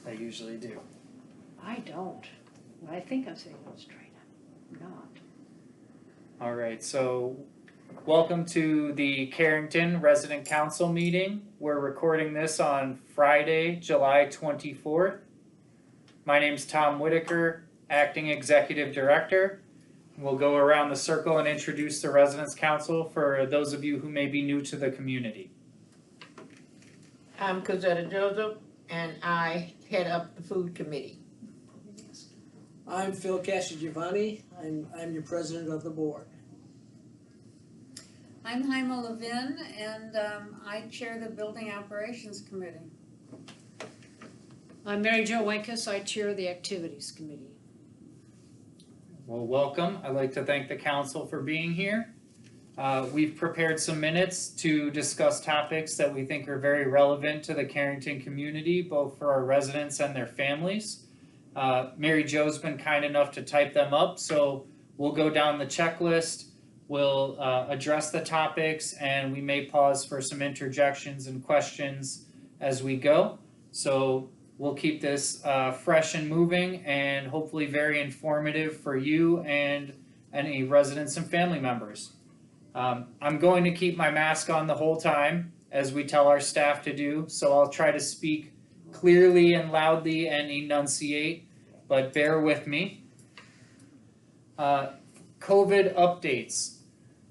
They usually do. I don't. I think I'm saying let's train it. Not. All right, so welcome to the Carrington Resident Council meeting. We're recording this on Friday, July 24th. My name's Tom Whitaker, Acting Executive Director. We'll go around the circle and introduce the Residents Council for those of you who may be new to the community. I'm Cosetta Joseph, and I head up the food committee. I'm Phil Cascigiovanni. I'm your president of the board. I'm Jaime Levin, and I chair the Building Operations Committee. I'm Mary Jo Wenkus. I chair the Activities Committee. Well, welcome. I'd like to thank the council for being here. We've prepared some minutes to discuss topics that we think are very relevant to the Carrington community, both for our residents and their families. Mary Jo's been kind enough to type them up, so we'll go down the checklist, we'll address the topics, and we may pause for some interjections and questions as we go. So we'll keep this fresh and moving and hopefully very informative for you and any residents and family members. I'm going to keep my mask on the whole time, as we tell our staff to do, so I'll try to speak clearly and loudly and enunciate, but bear with me. COVID updates.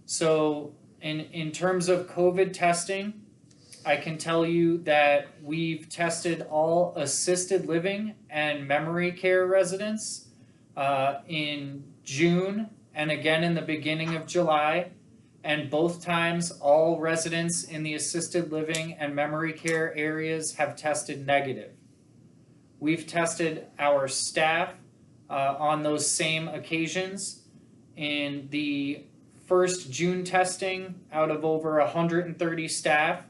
So in terms of COVID testing, I can tell you that we've tested all assisted living and memory care residents in June and again in the beginning of July. And both times, all residents in the assisted living and memory care areas have tested negative. We've tested our staff on those same occasions. In the first June testing, out of over 130 staff,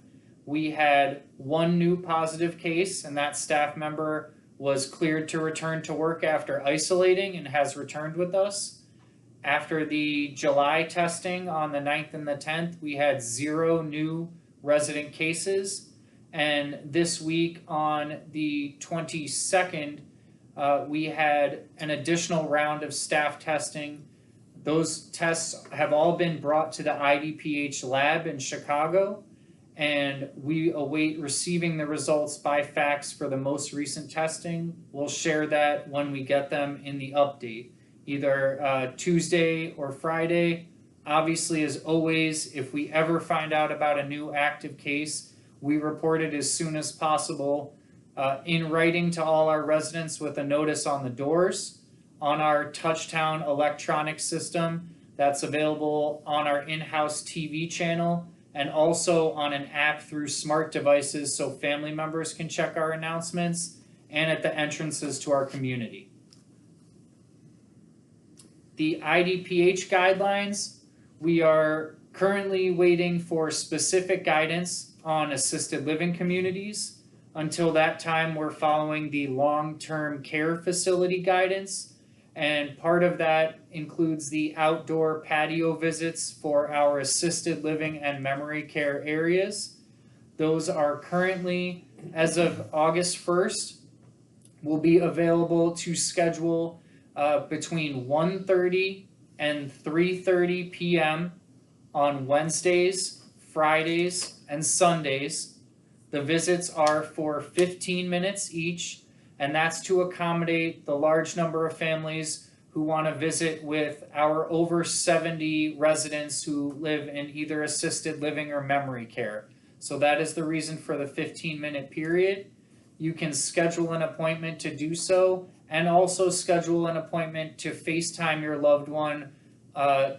we had one new positive case, and that staff member was cleared to return to work after isolating and has returned with us. After the July testing on the 9th and the 10th, we had 0 new resident cases. And this week on the 22nd, we had an additional round of staff testing. Those tests have all been brought to the IDPH lab in Chicago, and we await receiving the results by fax for the most recent testing. We'll share that when we get them in the update, either Tuesday or Friday. Obviously, as always, if we ever find out about a new active case, we report it as soon as possible in writing to all our residents with a notice on the doors, on our Touchtown electronic system that's available on our in-house TV channel, and also on an app through smart devices so family members can check our announcements, and at the entrances to our community. The IDPH guidelines, we are currently waiting for specific guidance on assisted living communities. Until that time, we're following the long-term care facility guidance, and part of that includes the outdoor patio visits for our assisted living and memory care areas. Those are currently, as of August 1st, will be available to schedule between 1:30 and 3:30 p.m. on Wednesdays, Fridays, and Sundays. The visits are for 15 minutes each, and that's to accommodate the large number of families who want to visit with our over 70 residents who live in either assisted living or memory care. So that is the reason for the 15-minute period. You can schedule an appointment to do so, and also schedule an appointment to FaceTime your loved one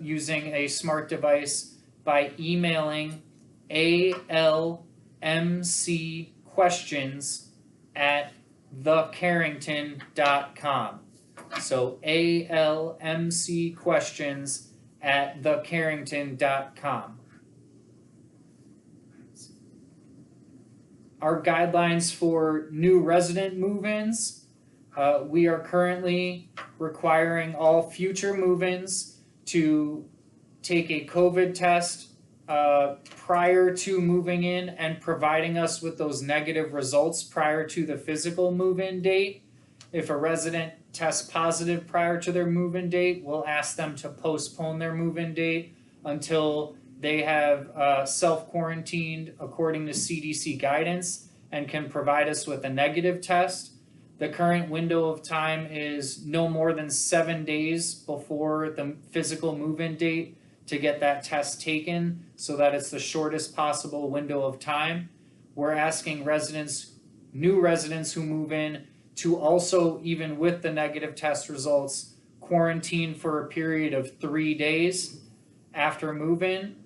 using a smart device by emailing almcquestions@thecarrington.com. So almcquestions@thecarrington.com. Our guidelines for new resident move-ins. We are currently requiring all future move-ins to take a COVID test prior to moving in and providing us with those negative results prior to the physical move-in date. If a resident tests positive prior to their move-in date, we'll ask them to postpone their move-in date until they have self-quarantined according to CDC guidance and can provide us with a negative test. The current window of time is no more than 7 days before the physical move-in date to get that test taken so that it's the shortest possible window of time. We're asking new residents who move in to also, even with the negative test results, quarantine for a period of 3 days after move-in.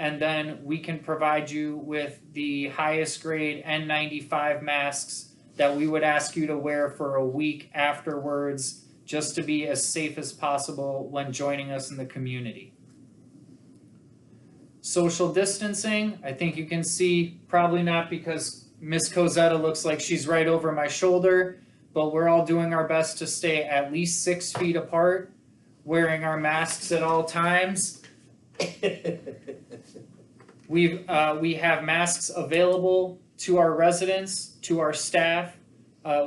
And then we can provide you with the highest grade N95 masks that we would ask you to wear for a week afterwards, just to be as safe as possible when joining us in the community. Social distancing, I think you can see, probably not because Miss Cosetta looks like she's right over my shoulder, but we're all doing our best to stay at least 6 feet apart, wearing our masks at all times. We have masks available to our residents, to our staff.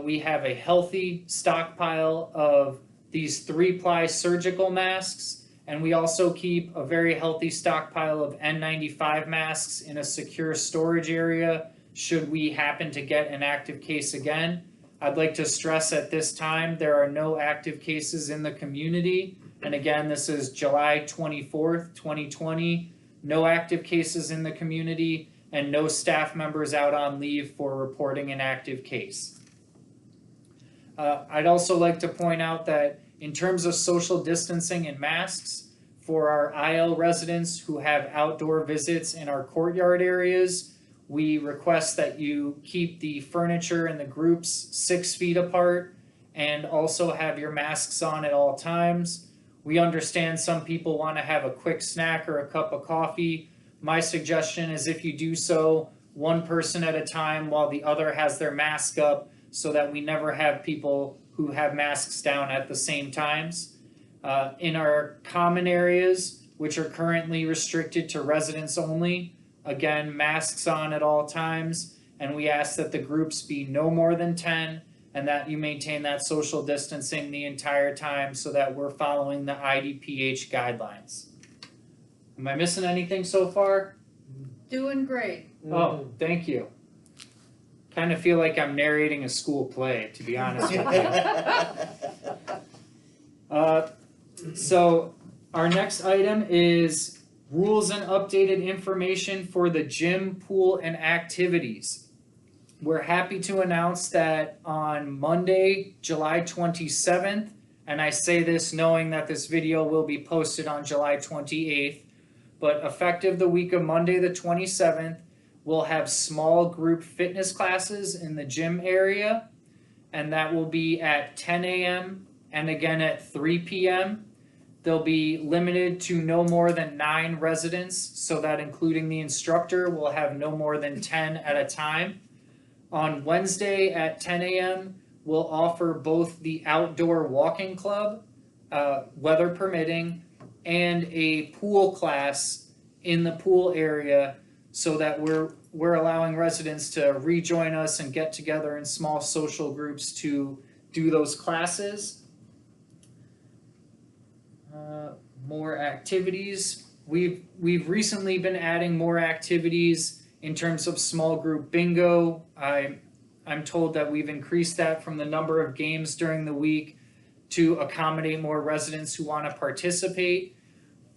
We have a healthy stockpile of these 3-ply surgical masks, and we also keep a very healthy stockpile of N95 masks in a secure storage area should we happen to get an active case again. I'd like to stress at this time there are no active cases in the community, and again, this is July 24th, 2020. No active cases in the community and no staff members out on leave for reporting an active case. I'd also like to point out that in terms of social distancing and masks, for our IL residents who have outdoor visits in our courtyard areas, we request that you keep the furniture and the groups 6 feet apart and also have your masks on at all times. We understand some people want to have a quick snack or a cup of coffee. My suggestion is if you do so, one person at a time while the other has their mask up so that we never have people who have masks down at the same times. In our common areas, which are currently restricted to residents only, again, masks on at all times, and we ask that the groups be no more than 10 and that you maintain that social distancing the entire time so that we're following the IDPH guidelines. Am I missing anything so far? Doing great. Oh, thank you. Kind of feel like I'm narrating a school play, to be honest with you. So our next item is rules and updated information for the gym, pool, and activities. We're happy to announce that on Monday, July 27th, and I say this knowing that this video will be posted on July 28th, but effective the week of Monday the 27th, we'll have small group fitness classes in the gym area, and that will be at 10 a.m. and again at 3 p.m. They'll be limited to no more than 9 residents, so that including the instructor, we'll have no more than 10 at a time. On Wednesday at 10 a.m., we'll offer both the outdoor walking club, weather permitting, and a pool class in the pool area so that we're allowing residents to rejoin us and get together in small social groups to do those classes. More activities. We've recently been adding more activities in terms of small group bingo. I'm told that we've increased that from the number of games during the week to accommodate more residents who want to participate.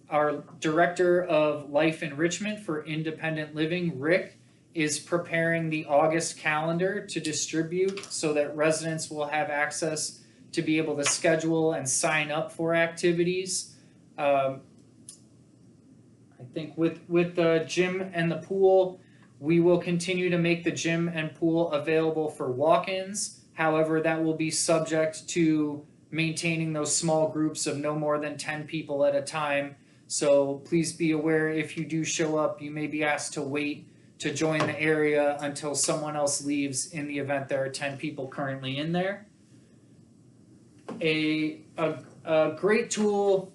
Our Director of Life Enrichment for Independent Living, Rick, is preparing the August calendar to distribute so that residents will have access to be able to schedule and sign up for activities. I think with the gym and the pool, we will continue to make the gym and pool available for walk-ins. However, that will be subject to maintaining those small groups of no more than 10 people at a time. So please be aware if you do show up, you may be asked to wait to join the area until someone else leaves in the event there are 10 people currently in there. A great tool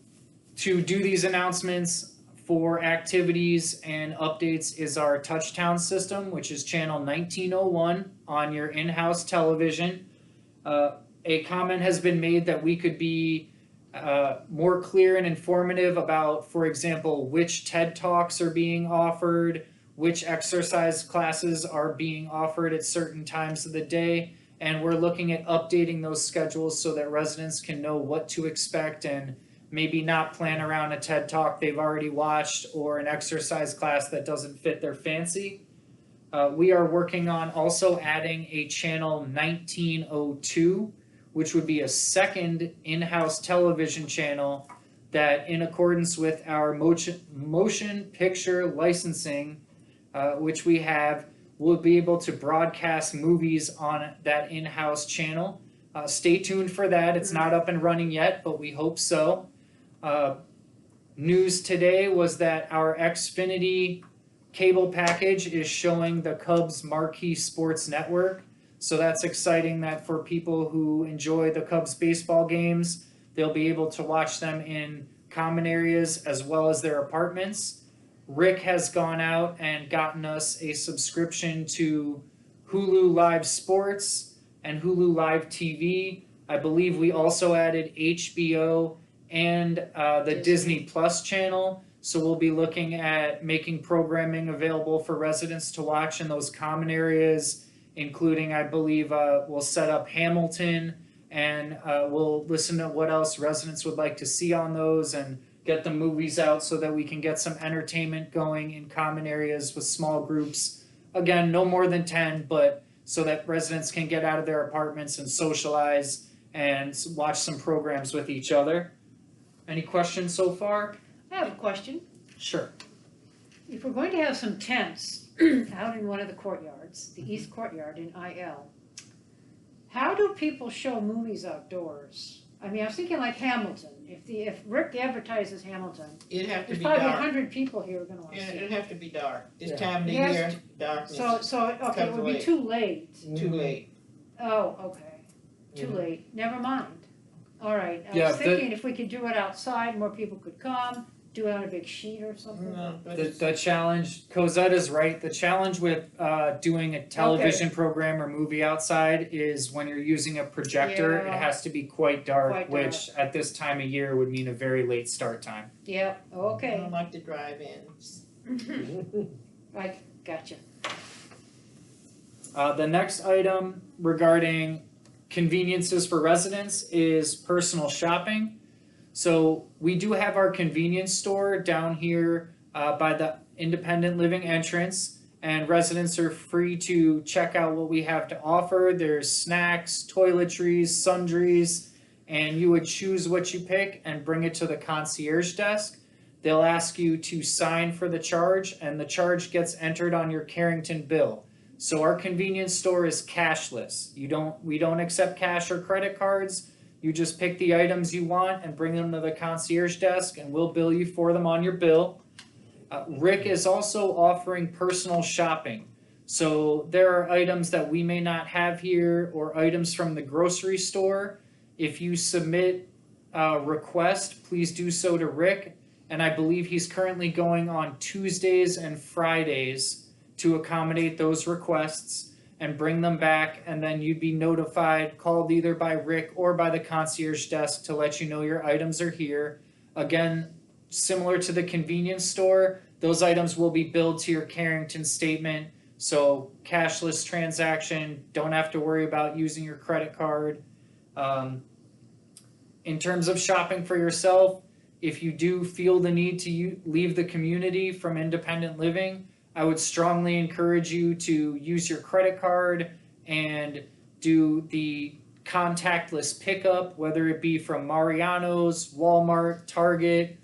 to do these announcements for activities and updates is our Touchtown system, which is channel 1901 on your in-house television. A comment has been made that we could be more clear and informative about, for example, which TED Talks are being offered, which exercise classes are being offered at certain times of the day, and we're looking at updating those schedules so that residents can know what to expect and maybe not plan around a TED Talk they've already watched or an exercise class that doesn't fit their fancy. We are working on also adding a channel 1902, which would be a second in-house television channel that, in accordance with our motion picture licensing, which we have, will be able to broadcast movies on that in-house channel. Stay tuned for that. It's not up and running yet, but we hope so. News today was that our Xfinity cable package is showing the Cubs Marquee Sports Network. So that's exciting that for people who enjoy the Cubs baseball games, they'll be able to watch them in common areas as well as their apartments. Rick has gone out and gotten us a subscription to Hulu Live Sports and Hulu Live TV. I believe we also added HBO and the Disney Plus channel. So we'll be looking at making programming available for residents to watch in those common areas, including, I believe, we'll set up Hamilton, and we'll listen to what else residents would like to see on those and get the movies out so that we can get some entertainment going in common areas with small groups. Again, no more than 10, but so that residents can get out of their apartments and socialize and watch some programs with each other. Any questions so far? I have a question. Sure. If we're going to have some tents out in one of the courtyards, the East Courtyard in IL, how do people show movies outdoors? I mean, I was thinking like Hamilton. If Rick advertises Hamilton, It'd have to there's be probably dark. 100 people here who are going to want to see It'd it. have to be dark. This Yeah. time of the Yes. year, darkness, So okay, it would be late. too late. too late. Oh, okay. Too Mhm. late. Never mind. All right. I Yeah, was the- thinking if we could do it outside, more people could come. Do it on a big sheet or something. No, but The, it's, the challenge, Cosetta's right, the challenge with doing a television program or movie outside is when you're using a projector, it Yeah. has to be quite dark, Quite which at this time of year would mean a very late start time. Yep. I Okay. don't like the drive-ins. I gotcha. The next item regarding conveniences for residents is personal shopping. So we do have our convenience store down here by the independent living entrance, and residents are free to check out what we have to offer. There's snacks, toiletries, sundries, and you would choose what you pick and bring it to the concierge desk. They'll ask you to sign for the charge, and the charge gets entered on your Carrington bill. So our convenience store is cashless. We don't accept cash or credit cards. You just pick the items you want and bring them to the concierge desk, and we'll bill you for them on your bill. Rick is also offering personal shopping. So there are items that we may not have here or items from the grocery store. If you submit a request, please do so to Rick. And I believe he's currently going on Tuesdays and Fridays to accommodate those requests and bring them back, and then you'd be notified, called either by Rick or by the concierge desk to let you know your items are here. Again, similar to the convenience store, those items will be billed to your Carrington statement, so cashless transaction, don't have to worry about using your credit card. In terms of shopping for yourself, if you do feel the need to leave the community from independent living, I would strongly encourage you to use your credit card and do the contactless pickup, whether it be from Mariano's, Walmart, Target.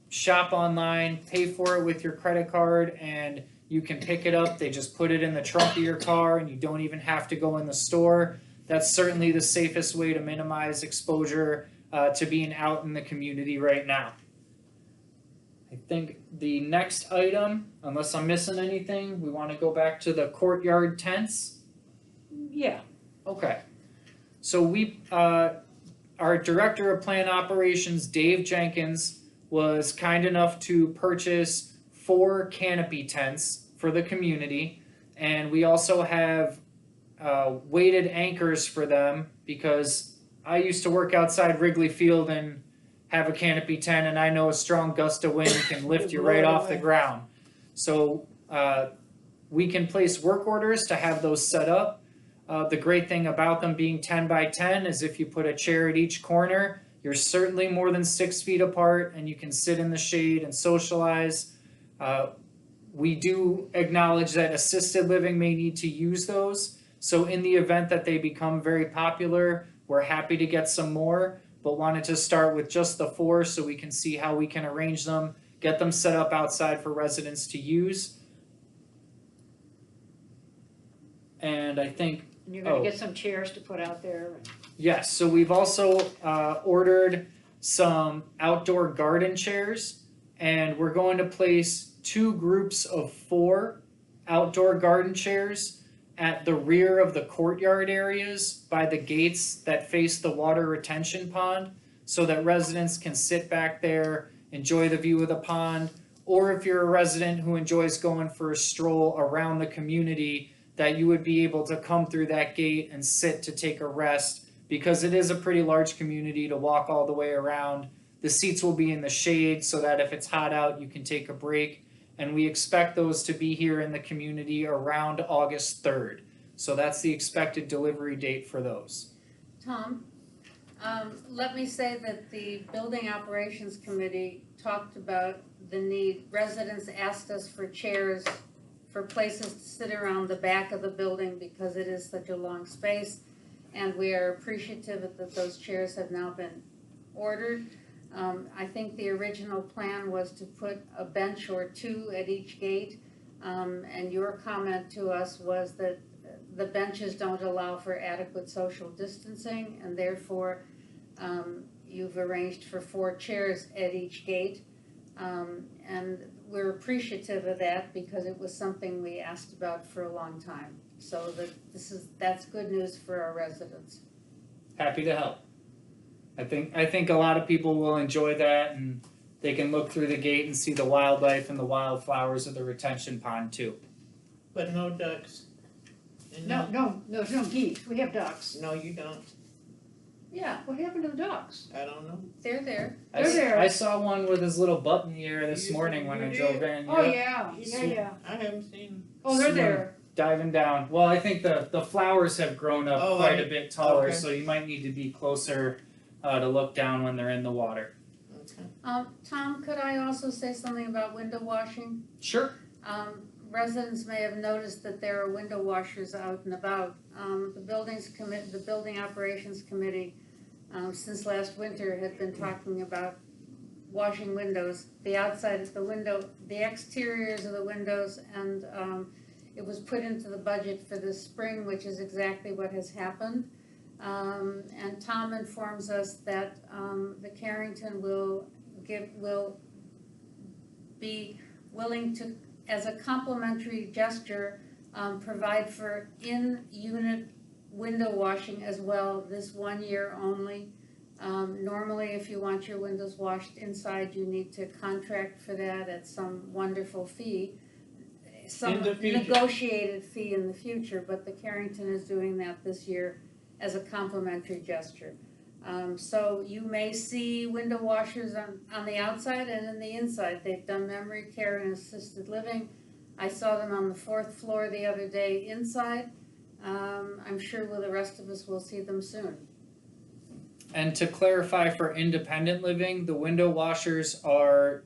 Shop online, pay for it with your credit card, and you can pick it up. They just put it in the trunk of your car and you don't even have to go in the store. That's certainly the safest way to minimize exposure to being out in the community right now. I think the next item, unless I'm missing anything, we want to go back to the courtyard tents. Yeah. Okay. So our Director of Plant Operations, Dave Jenkins, was kind enough to purchase 4 canopy tents for the community, and we also have weighted anchors for them because I used to work outside Wrigley Field and have a canopy tent, and I know a strong gust of wind can lift you right off the ground. So we can place work orders to have those set up. The great thing about them being 10 by 10 is if you put a chair at each corner, you're certainly more than 6 feet apart and you can sit in the shade and socialize. We do acknowledge that assisted living may need to use those. So in the event that they become very popular, we're happy to get some more, but wanted to start with just the 4 so we can see how we can arrange them, get them set up outside for residents to use. And I think, And you're gonna get some chairs to put out there. yes, so we've also ordered some outdoor garden chairs, and we're going to place 2 groups of 4 outdoor garden chairs at the rear of the courtyard areas by the gates that face the water retention pond, so that residents can sit back there, enjoy the view of the pond, or if you're a resident who enjoys going for a stroll around the community, that you would be able to come through that gate and sit to take a rest, because it is a pretty large community to walk all the way around. The seats will be in the shade so that if it's hot out, you can take a break. And we expect those to be here in the community around August 3rd. So that's the expected delivery date for those. Tom, let me say that the Building Operations Committee talked about the need, residents asked us for chairs, for places to sit around the back of the building because it is such a long space. And we are appreciative that those chairs have now been ordered. I think the original plan was to put a bench or 2 at each gate. And your comment to us was that the benches don't allow for adequate social distancing, and therefore you've arranged for 4 chairs at each gate. And we're appreciative of that because it was something we asked about for a long time. So that's good news for our residents. Happy to help. I think a lot of people will enjoy that, and they can look through the gate and see the wildlife and the wildflowers of the retention pond too. But no ducks. And No, there's no geese. We have ducks. No, you don't. Yeah, what happened to the ducks? I don't know. They're there. They're there. I saw one with his little butt in the air this You morning when you I did? drove in. Oh, Yep. yeah. I haven't seen. Oh, they're Swim. there. Diving down. Well, I think the flowers have grown up Oh, quite I- a bit taller, okay. so you might need to be closer to look down when they're in the water. Okay. Tom, could I also say something about window washing? Sure. Residents may have noticed that there are window washers out and about. The Building Operations Committee, since last winter, had been talking about washing windows, the outside of the window, the exteriors of the windows, and it was put into the budget for this spring, which is exactly what has happened. And Tom informs us that the Carrington will be willing to, as a complimentary gesture, provide for in-unit window washing as well, this 1 year only. Normally, if you want your windows washed inside, you need to contract for that at some wonderful fee, some In the future. negotiated fee in the future, but the Carrington is doing that this year as a complimentary gesture. So you may see window washers on the outside and in the inside. They've done memory care and assisted living. I saw them on the 4th floor the other day inside. I'm sure the rest of us will see them soon. And to clarify for independent living, the window washers are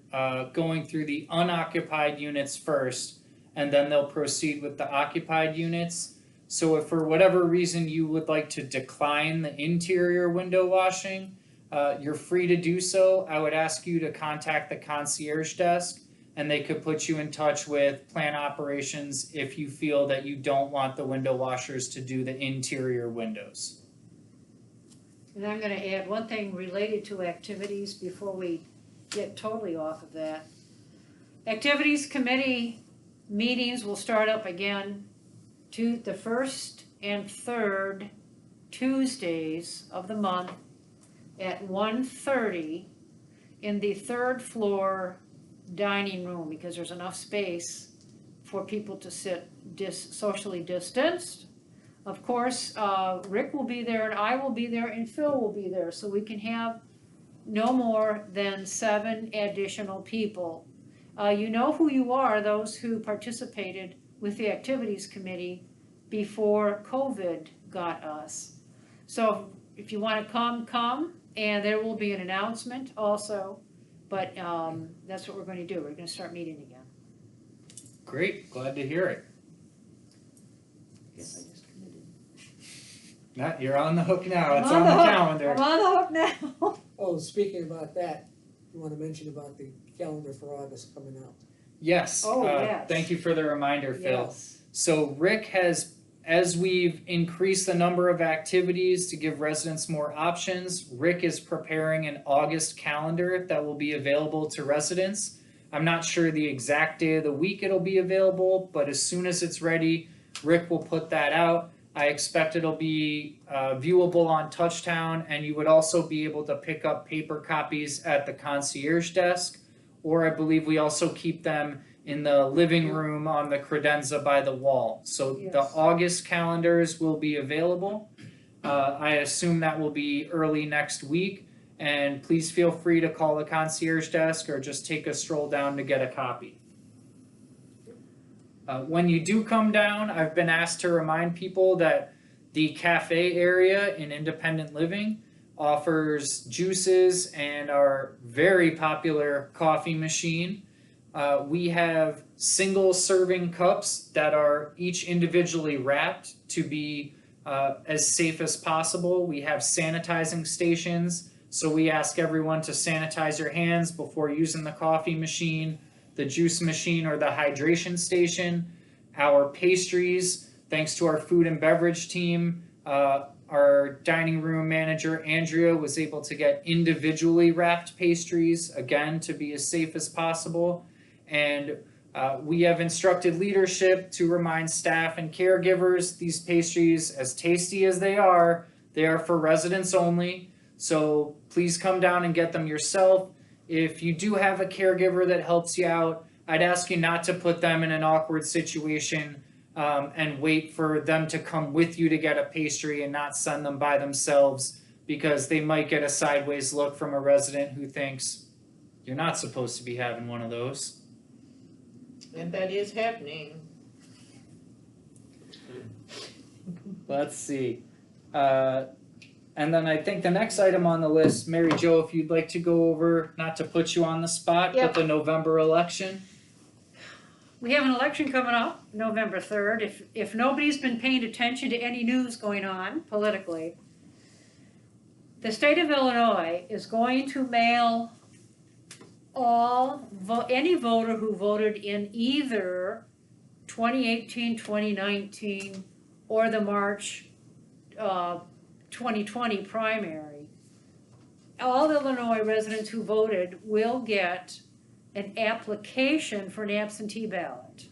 going through the unoccupied units first, and then they'll proceed with the occupied units. So if for whatever reason you would like to decline the interior window washing, you're free to do so. I would ask you to contact the concierge desk, and they could put you in touch with plant operations if you feel that you don't want the window washers to do the interior windows. And I'm gonna add one thing related to activities before we get totally off of that. Activities committee meetings will start up again to the 1st and 3rd Tuesdays of the month at 1:30 in the third floor dining room because there's enough space for people to sit socially distanced. Of course, Rick will be there and I will be there and Phil will be there, so we can have no more than 7 additional people. You know who you are, those who participated with the activities committee before COVID got us. So if you want to come, and there will be an announcement also, but that's what we're going to do. We're going to start meeting again. Great, glad to hear it. Guess I just committed. You're on the hook now, it's I'm on the hook. calendar. I'm on the hook now. Oh, speaking about that, you wanna mention about the calendar for August coming out? Yes, Oh, yes. thank you for the reminder, Phil. Yes. So Rick has, as we've increased the number of activities to give residents more options, Rick is preparing an August calendar that will be available to residents. I'm not sure the exact day of the week it'll be available, but as soon as it's ready, Rick will put that out. I expect it'll be viewable on Touchtown, and you would also be able to pick up paper copies at the concierge desk, or I believe we also keep them in the living room on the credenza by the wall. So the Yes. August calendars will be available. I assume that will be early next week, and please feel free to call the concierge desk or just take a stroll down to get a copy. When you do come down, I've been asked to remind people that the cafe area in Independent Living offers juices and our very popular coffee machine. We have single serving cups that are each individually wrapped to be as safe as possible. We have sanitizing stations, so we ask everyone to sanitize your hands before using the coffee machine, the juice machine, or the hydration station. Our pastries, thanks to our food and beverage team, our dining room manager, Andrea, was able to get individually wrapped pastries, again, to be as safe as possible. And we have instructed leadership to remind staff and caregivers these pastries, as tasty as they are for residents only. So please come down and get them yourself. If you do have a caregiver that helps you out, I'd ask you not to put them in an awkward situation and wait for them to come with you to get a pastry and not send them by themselves, because they might get a sideways look from a resident who thinks you're not supposed to be having one of those. And that is happening. Let's see. And then I think the next item on the list, Mary Jo, if you'd like to go over, not to put you on the spot, Yep. but the November election. We have an election coming up, November 3rd. If nobody's been paying attention to any news going on politically, the state of Illinois is going to mail any voter who voted in either 2018, 2019, or the March 2020 primary. All Illinois residents who voted will get an application for an absentee ballot.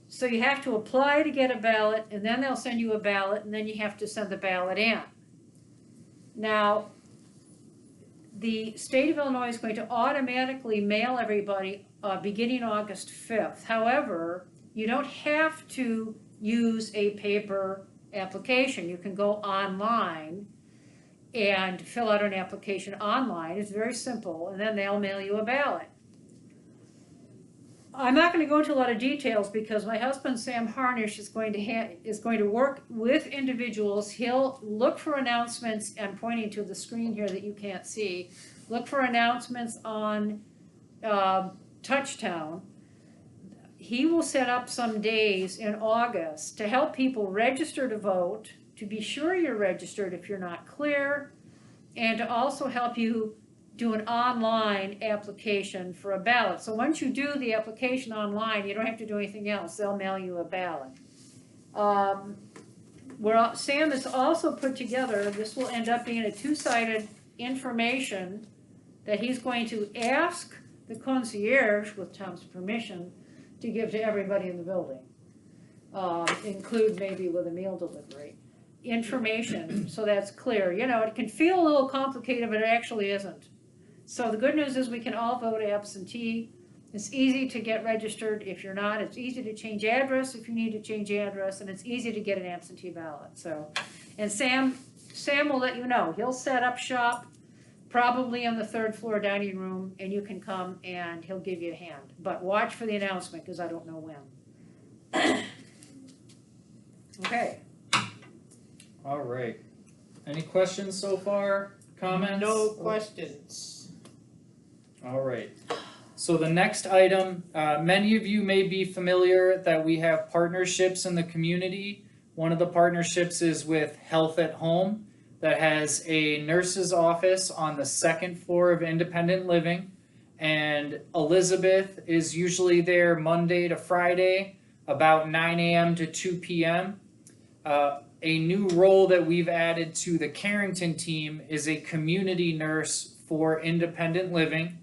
So you have to apply to get a ballot, and then they'll send you a ballot, and then you have to send the ballot in. Now, the state of Illinois is going to automatically mail everybody beginning August 5th. However, you don't have to use a paper application. You can go online and fill out an application online. It's very simple, and then they'll mail you a ballot. I'm not going to go into a lot of details because my husband Sam Harnish is going to work with individuals. He'll look for announcements. I'm pointing to the screen here that you can't see. Look for announcements on Touchtown. He will set up some days in August to help people register to vote, to be sure you're registered if you're not clear, and to also help you do an online application for a ballot. So once you do the application online, you don't have to do anything else. They'll mail you a ballot. Sam has also put together, this will end up being a two-sided information that he's going to ask the concierge, with Tom's permission, to give to everybody in the building. Include maybe with a meal delivery. Information, so that's clear. You know, it can feel a little complicated, but it actually isn't. So the good news is we can all vote absentee. It's easy to get registered if you're not. It's easy to change address if you need to change address, and it's easy to get an absentee ballot. So, and Sam will let you know. He'll set up shop probably on the 3rd floor dining room, and you can come and he'll give you a hand. But watch for the announcement, because I don't know when. Okay. All right. Any questions so far? Comments? No questions. All right. So the next item, many of you may be familiar that we have partnerships in the community. One of the partnerships is with Health at Home, that has a nurse's office on the 2nd floor of independent living. And Elizabeth is usually there Monday to Friday, about 9 a.m. to 2 p.m. A new role that we've added to the Carrington team is a community nurse for independent living.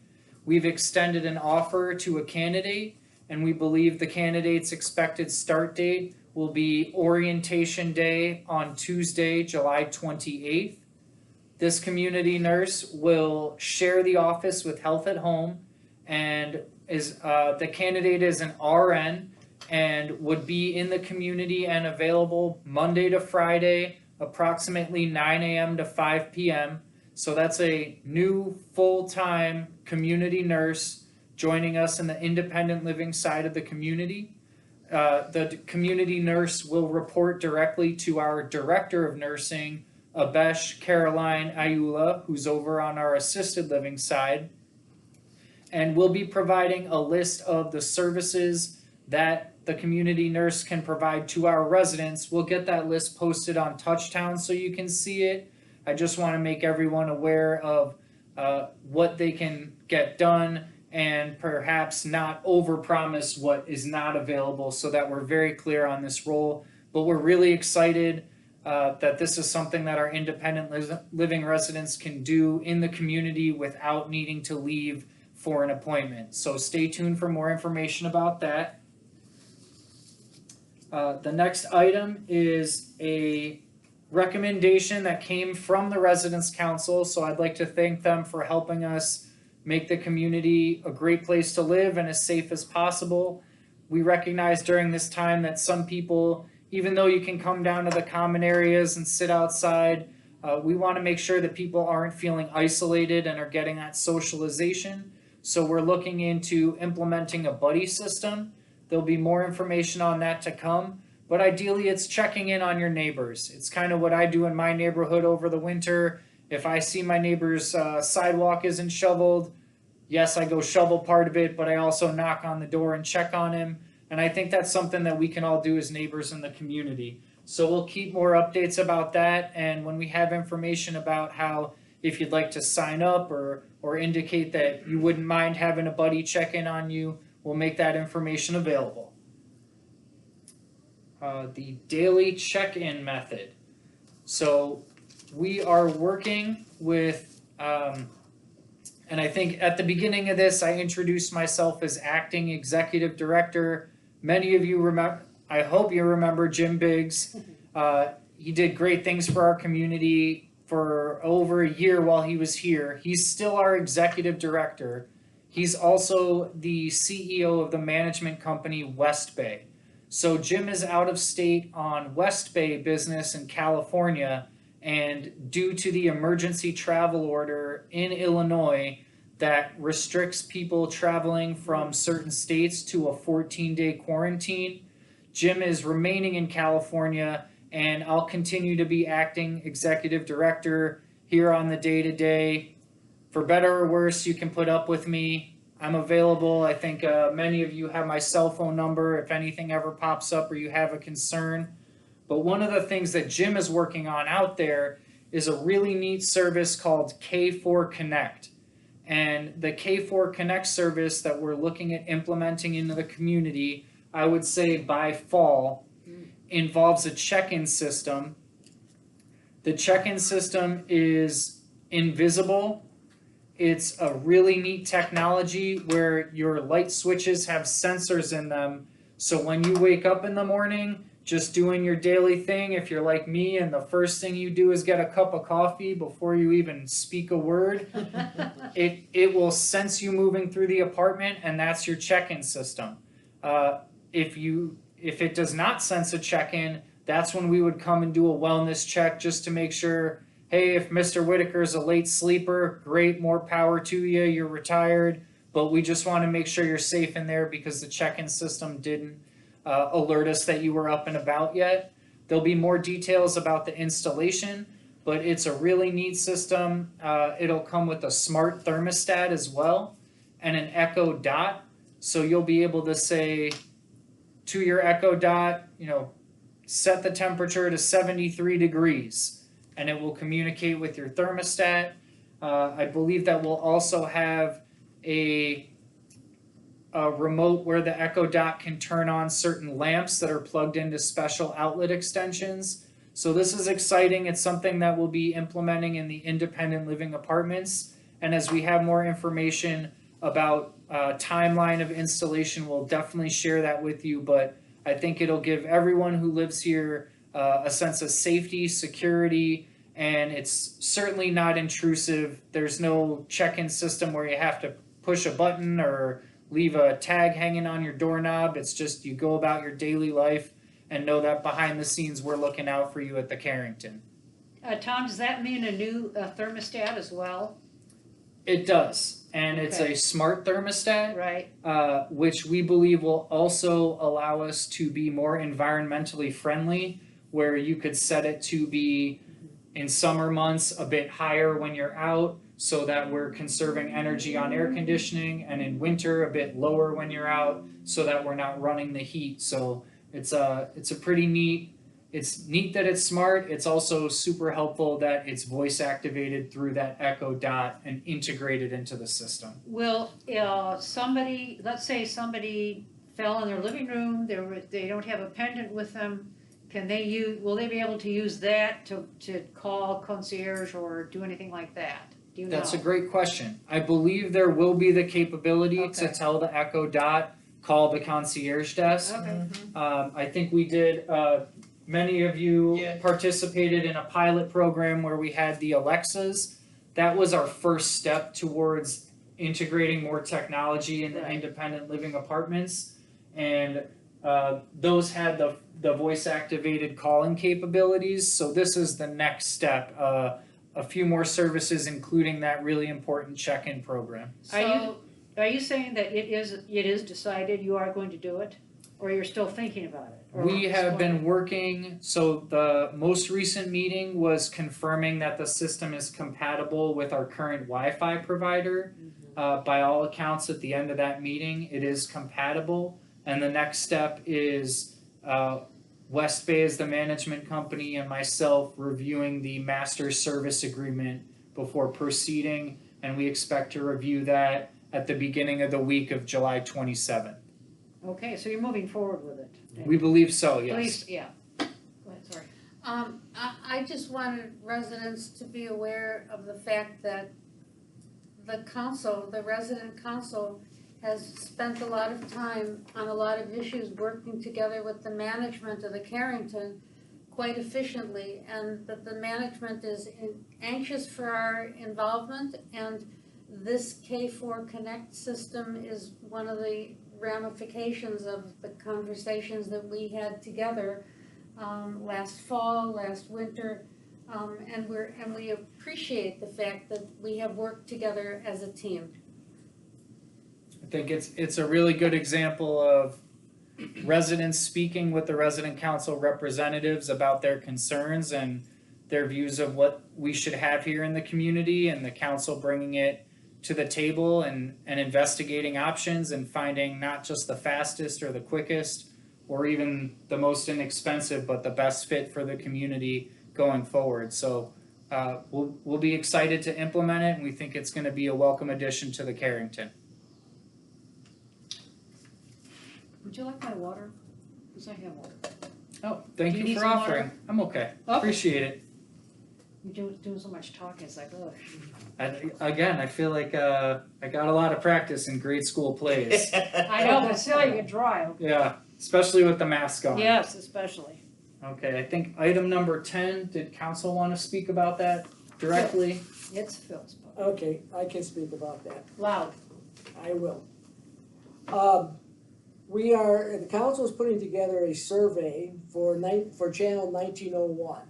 We've extended an offer to a candidate, and we believe the candidate's expected start date will be orientation day on Tuesday, July 28th. This community nurse will share the office with Health at Home, and the candidate is an RN and would be in the community and available Monday to Friday, approximately 9 a.m. to 5 p.m. So that's a new full-time community nurse joining us in the independent living side of the community. The community nurse will report directly to our director of nursing, Abesh Caroline Ayula, who's over on our assisted living side. And we'll be providing a list of the services that the community nurse can provide to our residents. We'll get that list posted on Touchtown so you can see it. I just want to make everyone aware of what they can get done, and perhaps not overpromise what is not available, so that we're very clear on this role. But we're really excited that this is something that our independent living residents can do in the community without needing to leave for an appointment. So stay tuned for more information about that. The next item is a recommendation that came from the Residents Council, so I'd like to thank them for helping us make the community a great place to live and as safe as possible. We recognize during this time that some people, even though you can come down to the common areas and sit outside, we want to make sure that people aren't feeling isolated and are getting that socialization. So we're looking into implementing a buddy system. There'll be more information on that to come, but ideally it's checking in on your neighbors. It's kind of what I do in my neighborhood over the winter. If I see my neighbor's sidewalk isn't shoveled, yes, I go shovel part of it, but I also knock on the door and check on him. And I think that's something that we can all do as neighbors in the community. So we'll keep more updates about that. And when we have information about how, if you'd like to sign up or indicate that you wouldn't mind having a buddy check in on you, we'll make that information available. The daily check-in method. So we are working with, and I think at the beginning of this, I introduced myself as acting executive director. Many of you remember, I hope you remember Jim Biggs. He did great things for our community for over a year while he was here. He's still our executive director. He's also the CEO of the management company West Bay. So Jim is out of state on West Bay business in California, and due to the emergency travel order in Illinois that restricts people traveling from certain states to a 14-day quarantine, Jim is remaining in California, and I'll continue to be acting executive director here on the day-to-day. For better or worse, you can put up with me. I'm available. I think many of you have my cell phone number if anything ever pops up or you have a concern. But one of the things that Jim is working on out there is a really neat service called K4 Connect. And the K4 Connect service that we're looking at implementing into the community, I would say by fall, involves a check-in system. The check-in system is invisible. It's a really neat technology where your light switches have sensors in them. So when you wake up in the morning, just doing your daily thing, if you're like me and the first thing you do is get a cup of coffee before you even speak a word, it will sense you moving through the apartment, and that's your check-in system. If it does not sense a check-in, that's when we would come and do a wellness check just to make sure, hey, if Mr. Whitaker's a late sleeper, great, more power to you, you're retired, but we just want to make sure you're safe in there because the check-in system didn't alert us that you were up and about yet. There'll be more details about the installation, but it's a really neat system. It'll come with a smart thermostat as well and an Echo Dot, so you'll be able to say to your Echo Dot, set the temperature to 73 degrees, and it will communicate with your thermostat. I believe that we'll also have a remote where the Echo Dot can turn on certain lamps that are plugged into special outlet extensions. So this is exciting. It's something that we'll be implementing in the independent living apartments. And as we have more information about timeline of installation, we'll definitely share that with you. But I think it'll give everyone who lives here a sense of safety, security, and it's certainly not intrusive. There's no check-in system where you have to push a button or leave a tag hanging on your doorknob. It's just you go about your daily life and know that behind the scenes we're looking out for you at the Carrington. Tom, does that mean a new thermostat as well? It does, and it's Okay. a smart thermostat, Right, which we believe will also allow us to be more environmentally friendly, where you could set it to be in summer months a bit higher when you're out, so that we're conserving energy on air conditioning, and in winter a bit lower when you're out, so that we're not running the heat. So it's a pretty neat. It's neat that it's smart. It's also super helpful that it's voice activated through that Echo Dot and integrated into the system. will somebody, let's say somebody fell in their living room, they don't have a pendant with them, will they be able to use that to call concierge or do anything like that? Do you know? That's a great question. I believe there will be the capability to Okay. tell the Echo Dot, call the concierge desk. Okay, I think we did, many of you Yeah. participated in a pilot program where we had the Alexas. That was our first step towards integrating more technology in the Right. independent living apartments. And those had the voice activated calling capabilities. So this is the next step. A few more services, including that really important check-in program. So, are you saying that it is decided you are going to do it, or you're still thinking about it? Or We have been exploring? working, so the most recent meeting was confirming that the system is compatible with our current Wi-Fi provider. By all accounts, at the end of that meeting, it is compatible. And the next step is West Bay is the management company and myself reviewing the master service agreement before proceeding. And we expect to review that at the beginning of the week of July 27th. Okay, so you're moving forward with it? We believe so, At yes. least, yeah. Go ahead, sorry. I just wanted residents to be aware of the fact that the council, the resident council, has spent a lot of time on a lot of issues working together with the management of the Carrington quite efficiently, and that the management is anxious for our involvement, and this K4 Connect system is one of the ramifications of the conversations that we had together last fall, last winter, and we appreciate the fact that we have worked together as a team. I think it's a really good example of residents speaking with the resident council representatives about their concerns and their views of what we should have here in the community, and the council bringing it to the table and investigating options and finding not just the fastest or the quickest or even the most inexpensive, but the best fit for the community going forward. So we'll be excited to implement it, and we think it's going to be a welcome addition to the Carrington. Would you like my water? Because I have water. Oh, thank Do you you need for some offering. water? I'm okay. Okay. Appreciate it. You're doing so much talking, it's like, ugh. Again, I feel like I got a lot of practice in grade school plays. I know, but still you get dry. Yeah. especially with the mask on. Yes, especially. Okay, I think item number 10, did council want to speak about that directly? It's Phil's book. Okay, I can speak about that. Loud. I will. The council is putting together a survey for channel 1901.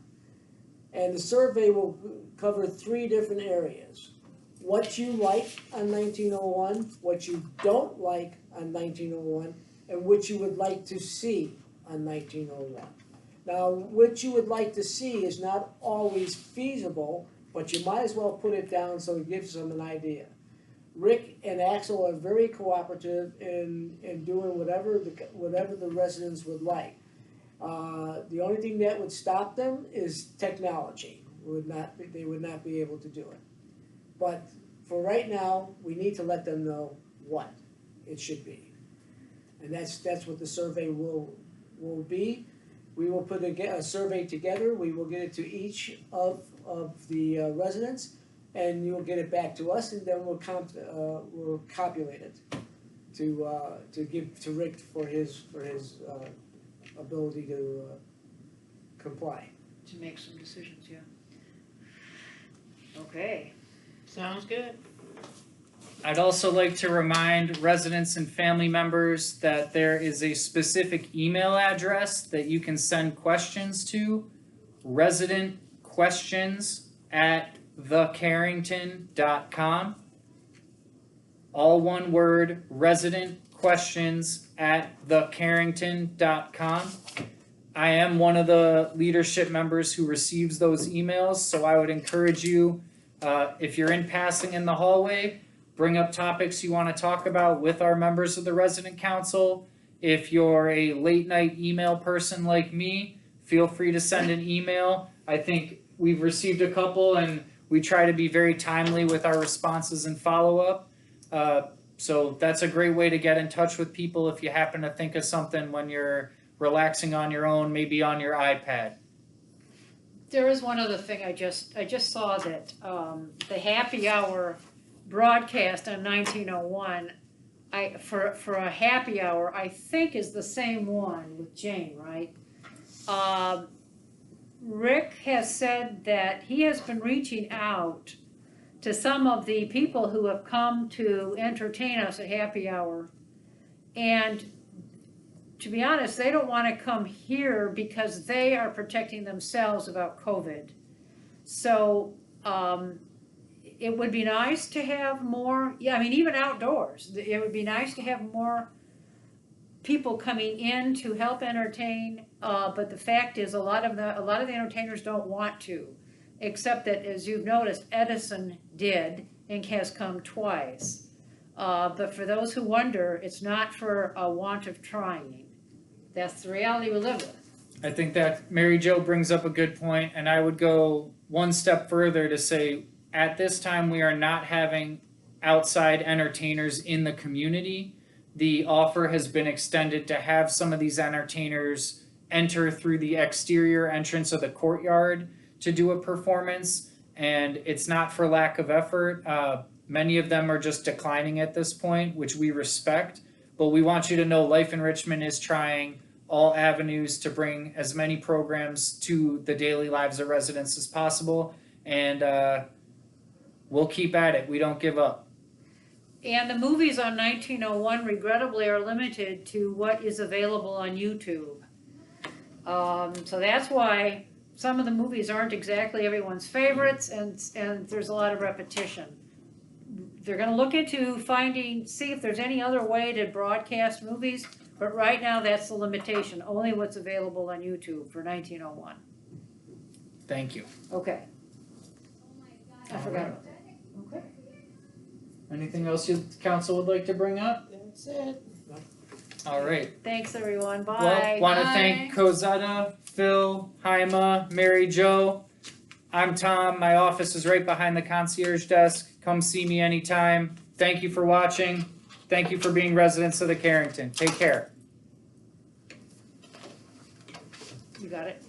And the survey will cover 3 different areas. What you like on 1901, what you don't like on 1901, and what you would like to see on 1901. Now, what you would like to see is not always feasible, but you might as well put it down so it gives them an idea. Rick and Axel are very cooperative in doing whatever the residents would like. The only thing that would stop them is technology. They would not be able to do it. But for right now, we need to let them know what it should be. And that's what the survey will be. We will put a survey together, we will get it to each of the residents, and you'll get it back to us, and then we'll copulate it to give to Rick for his ability to comply. To make some decisions, yeah. Okay. Sounds good. I'd also like to remind residents and family members that there is a specific email address that you can send questions to, residentquestions@thecarrington.com. All one word, residentquestions@thecarrington.com. I am one of the leadership members who receives those emails, so I would encourage you, if you're in passing in the hallway, bring up topics you want to talk about with our members of the resident council. If you're a late night email person like me, feel free to send an email. I think we've received a couple and we try to be very timely with our responses and follow-up. So that's a great way to get in touch with people if you happen to think of something when you're relaxing on your own, maybe on your iPad. There is one other thing I just saw that the happy hour broadcast on 1901, for a happy hour, I think is the same one with Jane, right? Rick has said that he has been reaching out to some of the people who have come to entertain us at happy hour, and to be honest, they don't want to come here because they are protecting themselves about COVID. So it would be nice to have more, even outdoors. It would be nice to have more people coming in to help entertain, but the fact is a lot of the entertainers don't want to, except that, as you've noticed, Edison did and has come twice. But for those who wonder, it's not for a want of trying. That's the reality we live with. I think that Mary Jo brings up a good point, and I would go one step further to say, at this time, we are not having outside entertainers in the community. The offer has been extended to have some of these entertainers enter through the exterior entrance of the courtyard to do a performance, and it's not for lack of effort. Many of them are just declining at this point, which we respect, but we want you to know Life Enrichment is trying all avenues to bring as many programs to the daily lives of residents as possible, and we'll keep at it. We don't give up. And the movies on 1901 regrettably are limited to what is available on YouTube. So that's why some of the movies aren't exactly everyone's favorites, and there's a lot of repetition. They're going to look into see if there's any other way to broadcast movies, but right now that's the limitation, only what's available on YouTube for 1901. Thank you. Okay. I forgot about that. Okay. Anything else you council would like to bring up? That's it. All right. Thanks, everyone. Bye. Well, want to Bye. thank Cozetta, Phil, Haima, Mary Jo. I'm Tom. My office is right behind the concierge desk. Come see me anytime. Thank you for watching. Thank you for being residents of the Carrington. Take care. You got it?